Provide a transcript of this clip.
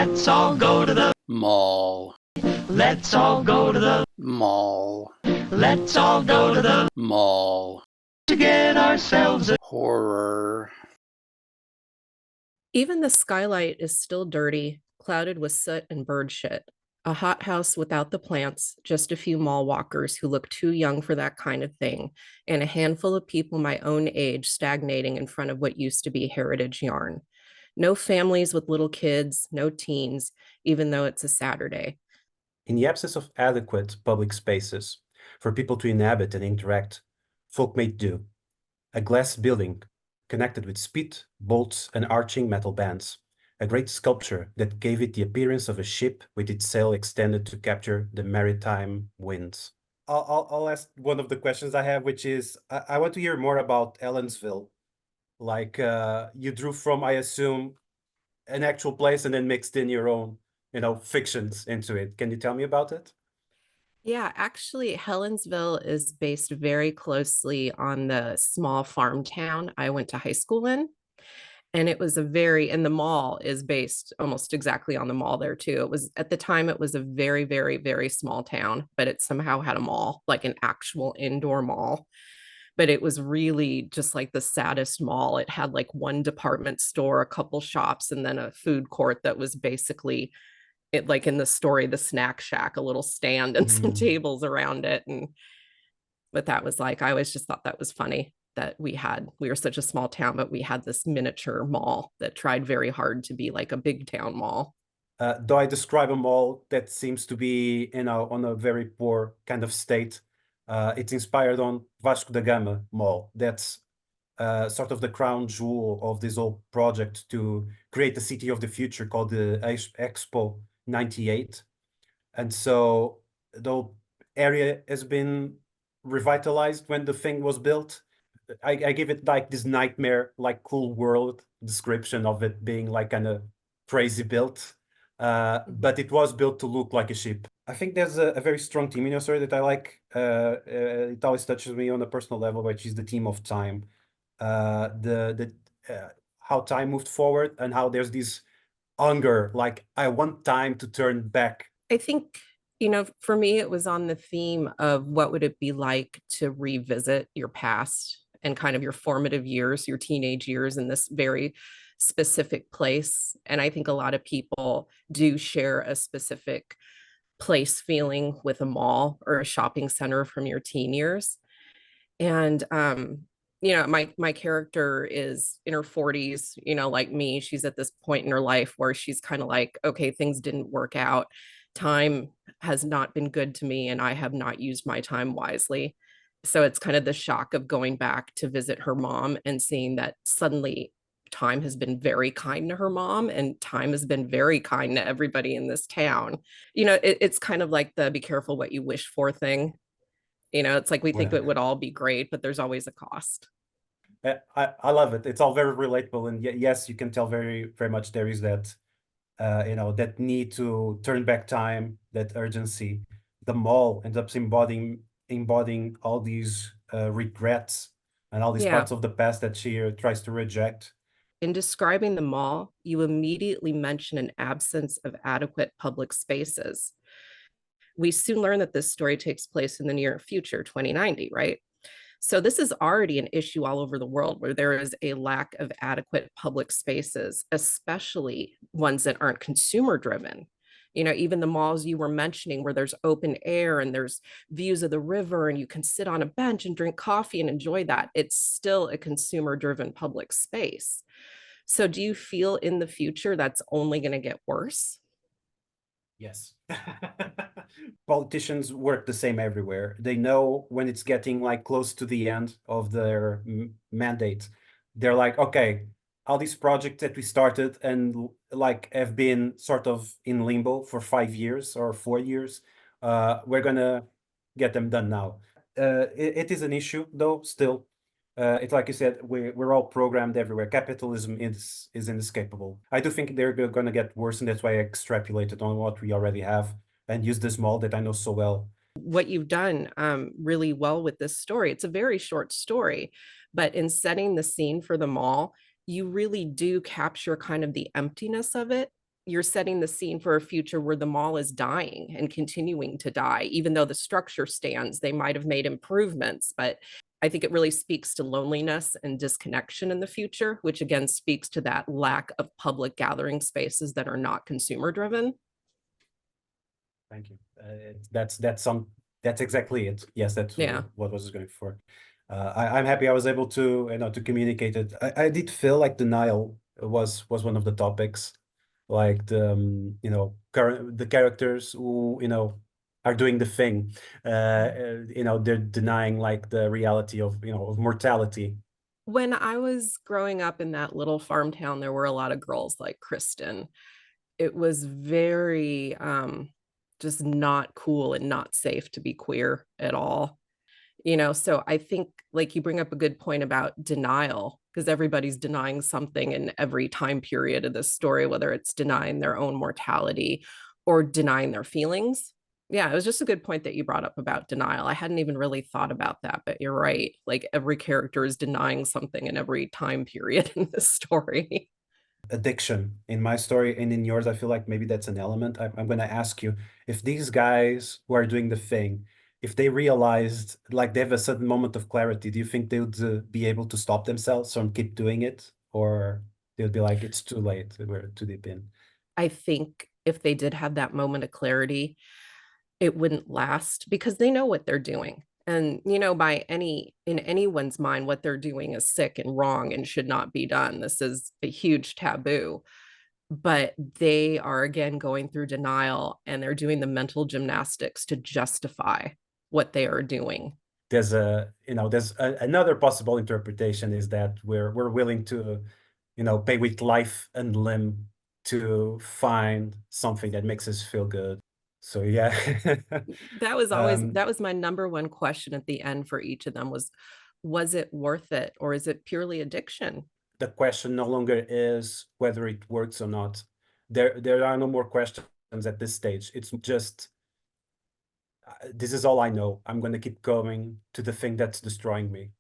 Let's all go to the mall, Let's all go to the mall, Let's all go to the mall, to get ourselves a horror, Even the skylight is still dirty, clouded with soot and bird shit. A hothouse without the plants, just a few mall walkers who look too young for that kind of thing, and a handful of people my own age stagnating in front of what used to be Heritage Yarn. No families with little kids, no teens, even though it's a Saturday. In the absence of adequate public spaces for people to inhabit and interact, folk made do. A glass building connected with spit, bolts, and arching metal bands. A great sculpture that gave it the appearance of a ship with its sail extended to capture the maritime winds. I'll ask one of the questions I have, which is, I want to hear more about Ellensville. Like you drew from, I assume, an actual place and then mixed in your own, fictions into it. Can you tell me about it? Yeah, actually, Helensville is based very closely on the small farm town I went to high school in. And it was and the mall is based almost exactly on the mall there too. It was at the time, it was a very, very, very small town, but it somehow had a mall, like an actual indoor mall. But it was really just like the saddest mall. It had like one department store, a couple shops, and then a food court that was basically it, like in the story, the snack shack, a little stand and some tables around it. And but that was like, I always just thought that was funny that we were such a small town, but we had this miniature mall that tried very hard to be like a big town mall. Though I describe a mall that seems to be, on a very poor kind of state, it's inspired on Vasco da Gama Mall. That's sort of the crown jewel of this whole project to create the city of the future called the Expo 98. And so the area has been revitalized when the thing was built. I give it like this nightmare, like cool world description of it being like kind of crazy built. But it was built to look like a ship. I think there's a very strong theme in your story that I like. It always touches me on a personal level, which is the theme of time. The how time moved forward and how there's this hunger, like I want time to turn back. I think, for me, it was on the theme of what would it be like to revisit your past and kind of your formative years, your teenage years in this very specific place. And I think a lot of people do share a specific place feeling with a mall or a shopping center from your teen years. And my character is in her 40s, like me. She's at this point in her life where she's kind of like, okay, things didn't work out. Time has not been good to me, and I have not used my time wisely. So it's kind of the shock of going back to visit her mom and seeing that suddenly time has been very kind to her mom, and time has been very kind to everybody in this town. It's kind of like the be careful what you wish for thing. It's like we think Yeah. it would all be great, but there's always a cost. I love it. It's all very relatable, and yes, you can tell very very much there is that that need to turn back time, that urgency. The mall ends up embodying all these regrets and all these Yeah. parts of the past that she tries to reject. In describing the mall, you immediately mention an absence of adequate public spaces. We soon learn that this story takes place in the near future, 2090, right? So this is already an issue all over the world where there is a lack of adequate public spaces, especially ones that aren't consumer driven. Even the malls you were mentioning where there's open air and there's views of the river and you can sit on a bench and drink coffee and enjoy that. It's still a consumer driven public space. So do you feel in the future that's only going to get worse? Yes. Politicians work the same everywhere. They know when it's getting like close to the end of their mandate. They're like, okay, all these projects that we started and like have been sort of in limbo for 5 years or 4 years, we're gonna get them done now. It is an issue though, still. It's like you said, we're all programmed everywhere. Capitalism is inescapable. I do think they're going to get worse, and that's why I extrapolated on what we already have and use this mall that I know so well. What you've done really well with this story. It's a very short story, but in setting the scene for the mall, you really do capture kind of the emptiness of it. you're setting the scene for a future where the mall is dying and continuing to die. Even though the structure stands, they might have made improvements, but I think it really speaks to loneliness and disconnection in the future, which again speaks to that lack of public gathering spaces that are not consumer driven. Thank you. That's exactly it. Yes, that's Yeah. what I was going for. I'm happy I was able to to communicate it. I did feel like denial was one of the topics, like the the characters who are doing the thing. They're denying like the reality of of mortality. When I was growing up in that little farm town, there were a lot of girls like Kristen. It was very just not cool and not safe to be queer at all. So I think like you bring up a good point about denial, because everybody's denying something in every time period of this story, whether it's denying their own mortality or denying their feelings. Yeah, it was just a good point that you brought up about denial. I hadn't even really thought about that, but you're right. Like every character is denying something in every time period in this story. Addiction in my story and in yours, I feel like maybe that's an element. I'm going to ask you, if these guys who are doing the thing, if they realized like they have a certain moment of clarity, do you think they would be able to stop themselves from keep doing it, or they would be like, it's too late, we're too deep in? I think if they did have that moment of clarity, it wouldn't last because they know what they're doing. And in anyone's mind, what they're doing is sick and wrong and should not be done. This is a huge taboo. But they are again going through denial and they're doing the mental gymnastics to justify what they are doing. There's another possible interpretation is that we're willing to pay with life and limb to find something that makes us feel good. So yeah. That was my number one question at the end for each of them was it worth it or is it purely addiction? The question no longer is whether it works or not. There are no more questions at this stage. It's just this is all I know. I'm going to keep going to the thing that's destroying me.